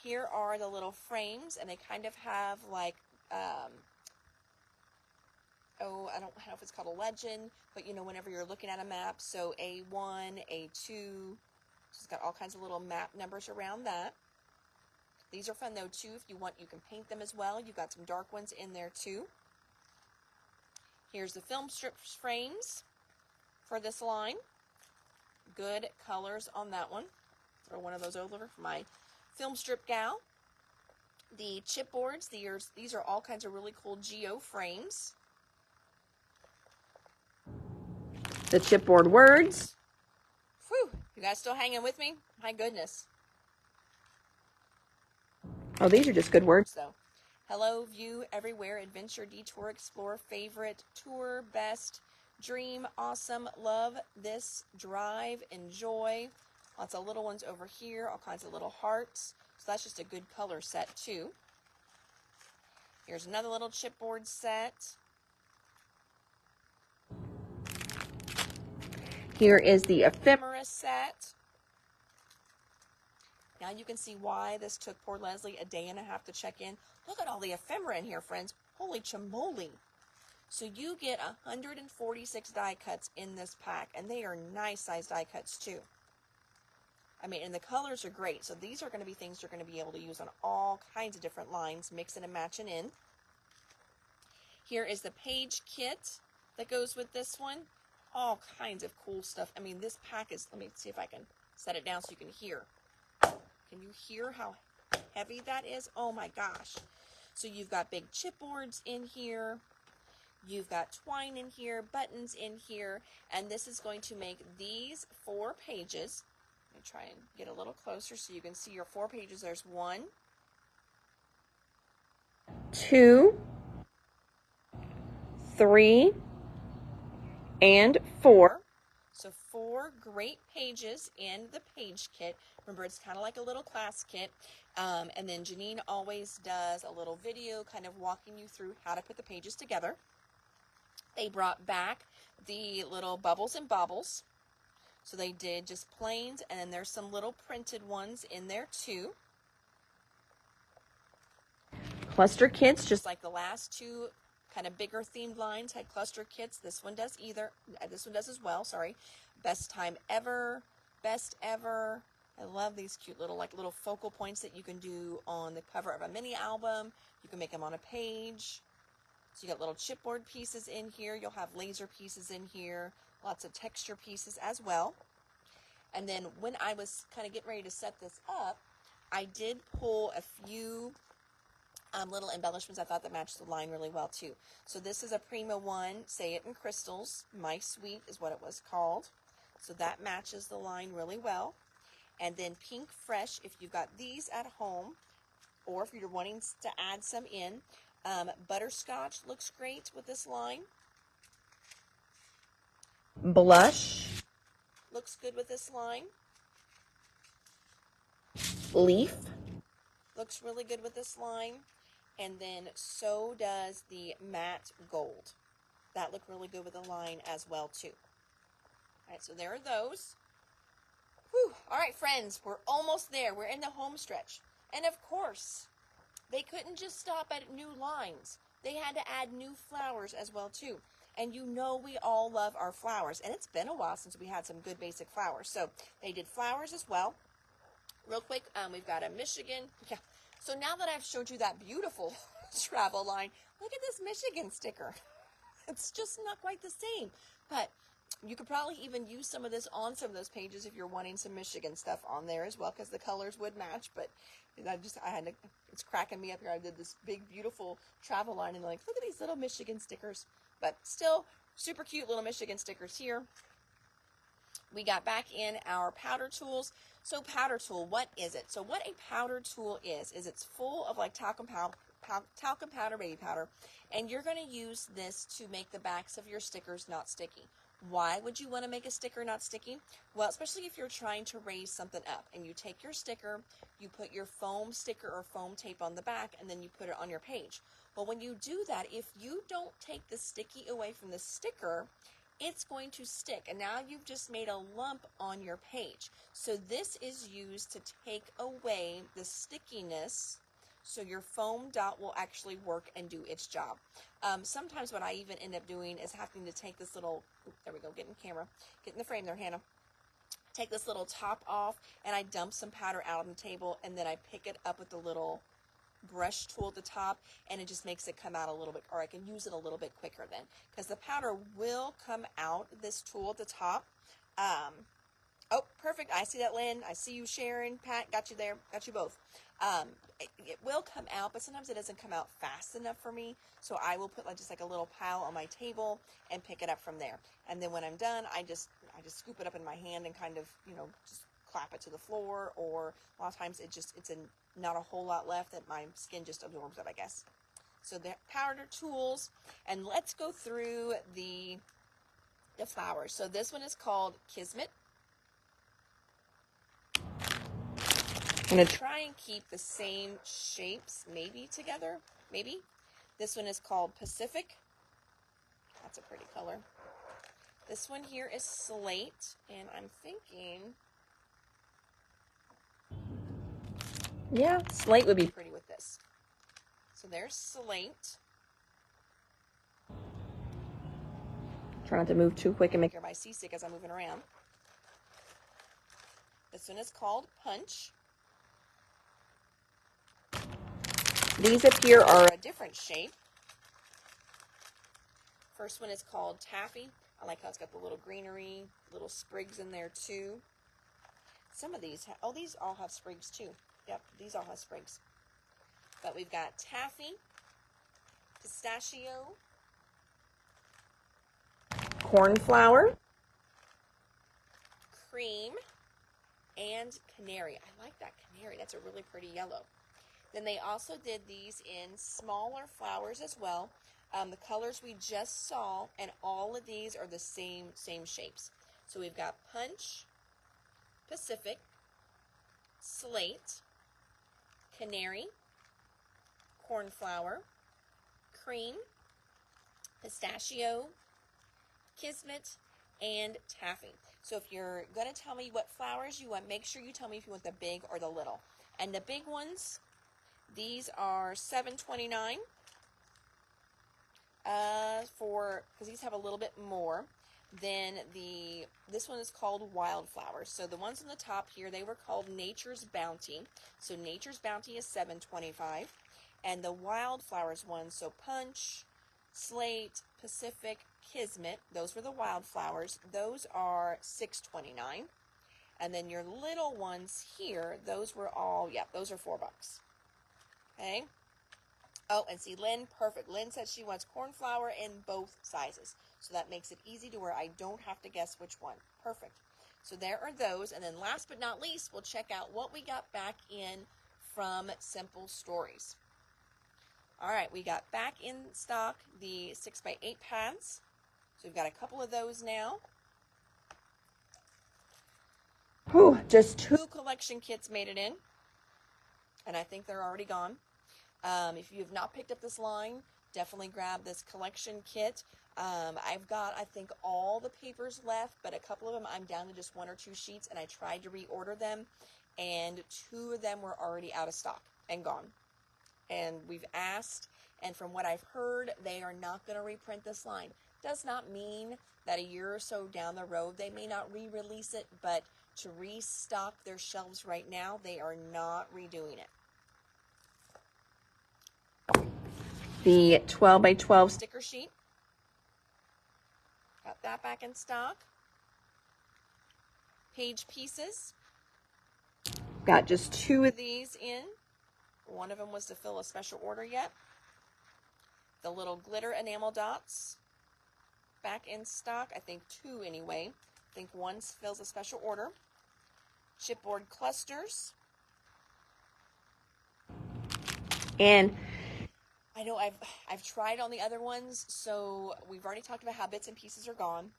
Here are the little frames, and they kind of have like, I don't know if it's called a legend, but whenever you're looking at a map, so A1, A2, it's got all kinds of little map numbers around that. These are fun though too. If you want, you can paint them as well. You've got some dark ones in there too. Here's the film strip frames for this line. Good colors on that one. Throw one of those over for my film strip gal. The chipboards, these are all kinds of really cool geo frames. The chipboard words. Whew, you guys still hanging with me? My goodness. Oh, these are just good words though. Hello, view, everywhere, adventure, detour, explore, favorite, tour, best, dream, awesome, love, this, drive, enjoy. Lots of little ones over here, all kinds of little hearts. So that's just a good color set too. Here's another little chipboard set. Here is the ephemera set. Now you can see why this took poor Leslie a day and a half to check in. Look at all the ephemera in here, friends. Holy chamoli. So you get 146 die cuts in this pack, and they are nice size die cuts too. I mean, and the colors are great. So these are going to be things you're going to be able to use on all kinds of different lines, mixing and matching in. Here is the page kit that goes with this one. All kinds of cool stuff. I mean, this pack is, let me see if I can set it down so you can hear. Can you hear how heavy that is? Oh my gosh. So you've got big chipboards in here. You've got twine in here, buttons in here, and this is going to make these 4 pages. Let me try and get a little closer so you can see your 4 pages. There's 1, 2, 3, and 4. So 4 great pages in the page kit. Remember, it's kind of like a little class kit. And then Janine always does a little video kind of walking you through how to put the pages together. They brought back the little bubbles and bobbles. So they did just plains, and then there's some little printed ones in there too. Cluster kits, just like the last 2 kind of bigger themed lines had cluster kits. This one does as well, sorry. Best time ever, best ever. I love these cute little focal points that you can do on the cover of a mini album. You can make them on a page. So you got little chipboard pieces in here. You'll have laser pieces in here. Lots of texture pieces as well. And then when I was kind of getting ready to set this up, I did pull a few little embellishments I thought that matched the line really well too. So this is a Prima one, Say It in Crystals. My Sweet is what it was called. So that matches the line really well. And then Pink Fresh, if you've got these at home, or if you're wanting to add some in. Butterscotch looks great with this line. Blush looks good with this line. Leaf looks really good with this line. And then so does the matte gold. That looked really good with the line as well too. All right, so there are those. Whew. All right, friends, we're almost there. We're in the home stretch. And of course, they couldn't just stop at new lines. They had to add new flowers as well too. And you know we all love our flowers. And it's been a while since we had some good basic flowers. So they did flowers as well. Real quick, we've got a Michigan. Yeah. So now that I've showed you that beautiful travel line, look at this Michigan sticker. It's just not quite the same. But you could probably even use some of this on some of those pages if you're wanting some Michigan stuff on there as well, because the colors would match. But it's cracking me up here. I did this big, beautiful travel line, and like, look at these little Michigan stickers. But still, super cute little Michigan stickers here. We got back in our powder tools. So powder tool, what is it? So what a powder tool is it's full of like talcum powder, baby powder, and you're going to use this to make the backs of your stickers not sticky. Why would you want to make a sticker not sticky? Well, especially if you're trying to raise something up and you take your sticker, you put your foam sticker or foam tape on the back, and then you put it on your page. Well, when you do that, if you don't take the sticky away from the sticker, it's going to stick, and now you've just made a lump on your page. So this is used to take away the stickiness, so your foam dot will actually work and do its job. Sometimes what I even end up doing is having to take this little, there we go, get in camera, get in the frame there, Hannah. Take this little top off, and I dump some powder out on the table, and then I pick it up with the little brush tool at the top, and it just makes it come out a little bit, or I can use it a little bit quicker then, because the powder will come out this tool at the top. Oh, perfect. I see that, Lynn. I see you, Sharon. Pat, got you there. Got you both. It will come out, but sometimes it doesn't come out fast enough for me, so I will put just like a little pile on my table and pick it up from there. And then when I'm done, I just scoop it up in my hand and kind of, just clap it to the floor, or a lot of times it's not a whole lot left that my skin just absorbs it, I guess. So the powder tools, and let's go through the flowers. So this one is called Kismet. I'm going to try and keep the same shapes maybe together, maybe. This one is called Pacific. That's a pretty color. This one here is Slate, and I'm thinking, yeah, Slate would be pretty with this. So there's Slate. Try not to move too quick and make everybody seasick as I'm moving around. This one is called Punch. These up here are a different shape. First one is called Taffy. I like how it's got the little greenery, little sprigs in there too. Some of these, oh, these all have sprigs too. Yep, these all have sprigs. But we've got Taffy, Pistachio, Cornflower, Cream, and Canary. I like that Canary. That's a really pretty yellow. Then they also did these in smaller flowers as well. The colors we just saw, and all of these are the same shapes. So we've got Punch, Pacific, Slate, Canary, Cornflower, Cream, Pistachio, Kismet, and Taffy. So if you're going to tell me what flowers you want, make sure you tell me if you want the big or the little. And the big ones, these are $7.29 because these have a little bit more. Then this one is called Wildflowers. So the ones on the top here, they were called Nature's Bounty. So Nature's Bounty is $7.25, and the Wildflowers ones, so Punch, Slate, Pacific, Kismet, those were the Wildflowers. Those are $6.29. And then your little ones here, those were all, yeah, those are $4. Okay. Oh, and see, Lynn, perfect. Lynn said she wants cornflower in both sizes. So that makes it easy to where I don't have to guess which one. Perfect. So there are those. And then last but not least, we'll check out what we got back in from Simple Stories. All right, we got back in stock the 6x8 pads. So we've got a couple of those now. Whew, just 2 collection kits made it in. And I think they're already gone. If you have not picked up this line, definitely grab this collection kit. I've got, I think, all the papers left, but a couple of them I'm down to just 1 or 2 sheets, and I tried to reorder them, and 2 of them were already out of stock and gone. And we've asked, and from what I've heard, they are not going to reprint this line. Does not mean that a year or so down the road they may not re-release it, but to restock their shelves right now, they are not redoing it. The 12x12 sticker sheet. Got that back in stock. Page pieces. Got just 2 of these in. One of them was to fill a special order yet. The little glitter enamel dots. Back in stock. I think 2 anyway. I think 1 fills a special order. Chipboard clusters. And I know I've tried on the other ones, so we've already talked about how bits and pieces are gone.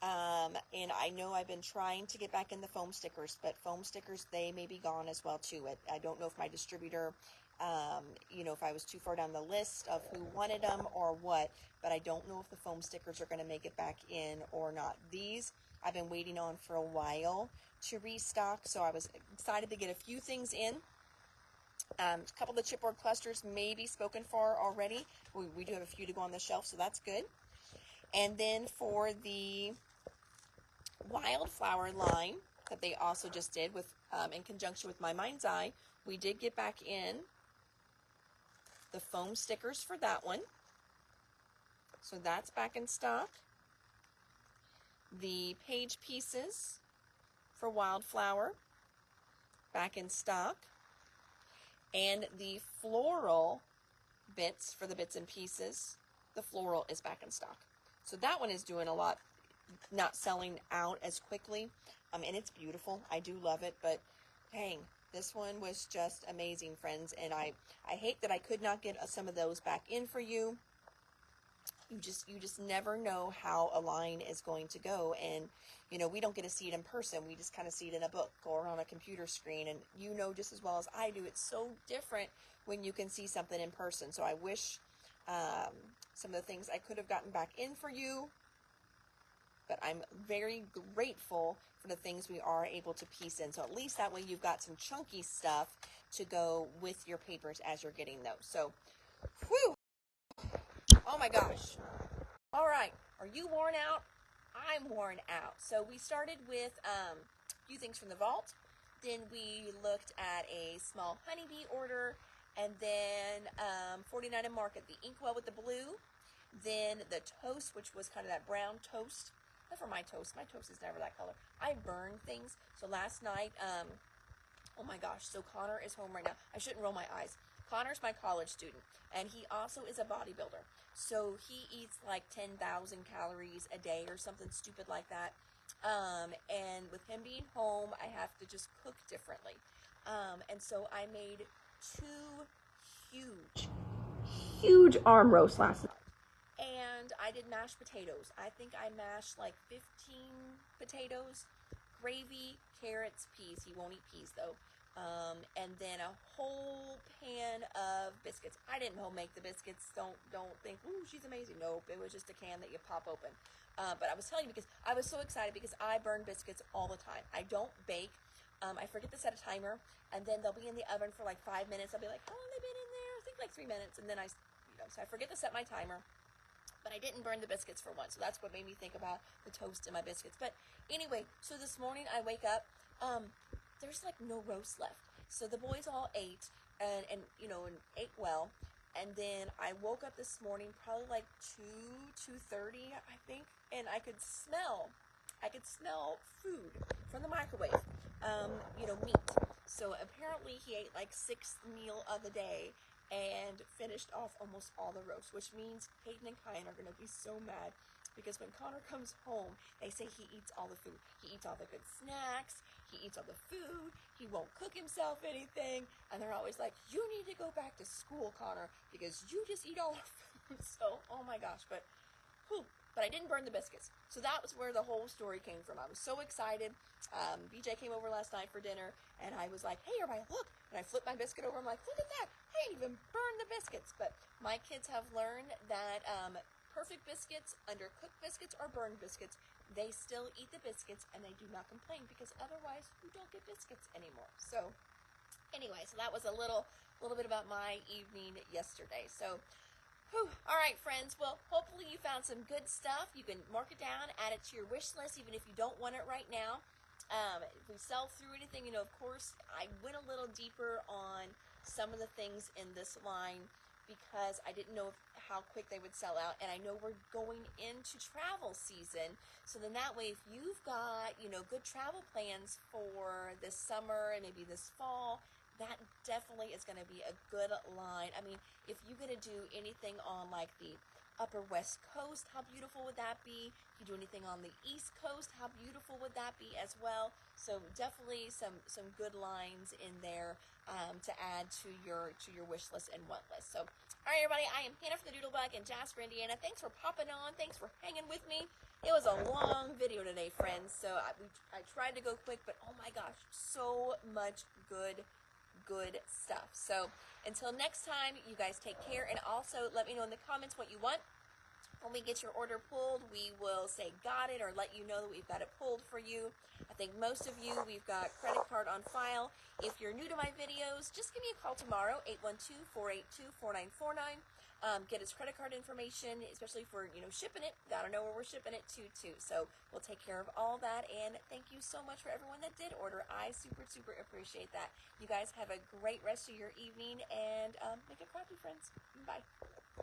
And I know I've been trying to get back in the foam stickers, but foam stickers, they may be gone as well too. I don't know if my distributor, if I was too far down the list of who wanted them or what, but I don't know if the foam stickers are going to make it back in or not. These I've been waiting on for a while to restock, so I was excited to get a few things in. A couple of the chipboard clusters may be spoken for already. We do have a few to go on the shelf, so that's good. And then for the Wildflower line that they also just did with in conjunction with My Mind's Eye, we did get back in the foam stickers for that one. So that's back in stock. The page pieces for Wildflower, back in stock. And the floral bits for the bits and pieces, the floral is back in stock. So that one is doing a lot, not selling out as quickly. And it's beautiful. I do love it, but dang, this one was just amazing, friends. And I hate that I could not get some of those back in for you. You just never know how a line is going to go. And, we don't get to see it in person. We just kind of see it in a book or on a computer screen. And just as well as I do, it's so different when you can see something in person. So I wish some of the things I could have gotten back in for you. But I'm very grateful for the things we are able to piece in. So at least that way you've got some chunky stuff to go with your papers as you're getting those. So, whew. Oh my gosh. All right. Are you worn out? I'm worn out. So we started with a few things from the vault. Then we looked at a small honeybee order, and then 49 and Market, the Inkwell with the blue. Then the toast, which was kind of that brown toast. Not for my toast. My toast is never that color. I burn things. So last night, oh my gosh, so Connor is home right now. I shouldn't roll my eyes. Connor's my college student, and he also is a bodybuilder. So he eats like 10,000 calories a day or something stupid like that. And with him being home, I have to just cook differently. And so I made 2 huge arm roasts last night. And I did mashed potatoes. I think I mashed like 15 potatoes, gravy, carrots, peas. He won't eat peas though. And then a whole pan of biscuits. I didn't home make the biscuits. Don't think, ooh, she's amazing. Nope, it was just a can that you pop open. But I was telling you because I was so excited because I burn biscuits all the time. I don't bake. I forget to set a timer, and then they'll be in the oven for like 5 minutes. I'll be like, how long have they been in there? I think like 3 minutes, and then so I forget to set my timer. But I didn't burn the biscuits for once, so that's what made me think about the toast and my biscuits. But anyway, so this morning I wake up, there's like no roast left. So the boys all ate, and ate well. And then I woke up this morning probably like 2:30, I think, and I could smell food from the microwave, meat. So apparently he ate like 6th meal of the day and finished off almost all the roast, which means Hayden and Kyan are going to be so mad because when Connor comes home, they say he eats all the food. He eats all the good snacks. He eats all the food. He won't cook himself anything. And they're always like, you need to go back to school, Connor, because you just eat all our food. So, oh my gosh, but I didn't burn the biscuits. So that was where the whole story came from. I was so excited. BJ came over last night for dinner, and I was like, hey, everybody, look. And I flipped my biscuit over. I'm like, look at that. I didn't even burn the biscuits. But my kids have learned that perfect biscuits, undercooked biscuits, or burned biscuits, they still eat the biscuits, and they do not complain, because otherwise you don't get biscuits anymore. So anyway, so that was a little bit about my evening yesterday. So all right, friends. Well, hopefully you found some good stuff. You can mark it down, add it to your wish list, even if you don't want it right now. If we sell through anything, of course, I went a little deeper on some of the things in this line because I didn't know how quick they would sell out. And I know we're going into travel season. So then that way, if you've got, good travel plans for this summer and maybe this fall, that definitely is going to be a good line. I mean, if you're going to do anything on like the upper west coast, how beautiful would that be? If you do anything on the east coast, how beautiful would that be as well? So definitely some good lines in there to add to your wish list and want list. So, all right, everybody, I am Hannah from the Doodlebug in Jasper, Indiana. Thanks for popping on. Thanks for hanging with me. It was a long video today, friends. So I tried to go quick, but oh my gosh, so much good stuff. So until next time, you guys take care, and also let me know in the comments what you want. When we get your order pulled, we will say got it, or let you know that we've got it pulled for you. I think most of you, we've got credit card on file. If you're new to my videos, just give me a call tomorrow, 812-482-4949. Get us credit card information, especially for, shipping it. Gotta know where we're shipping it to, too. So we'll take care of all that, and thank you so much for everyone that did order. I super appreciate that. You guys have a great rest of your evening, and make it crappy, friends. Bye.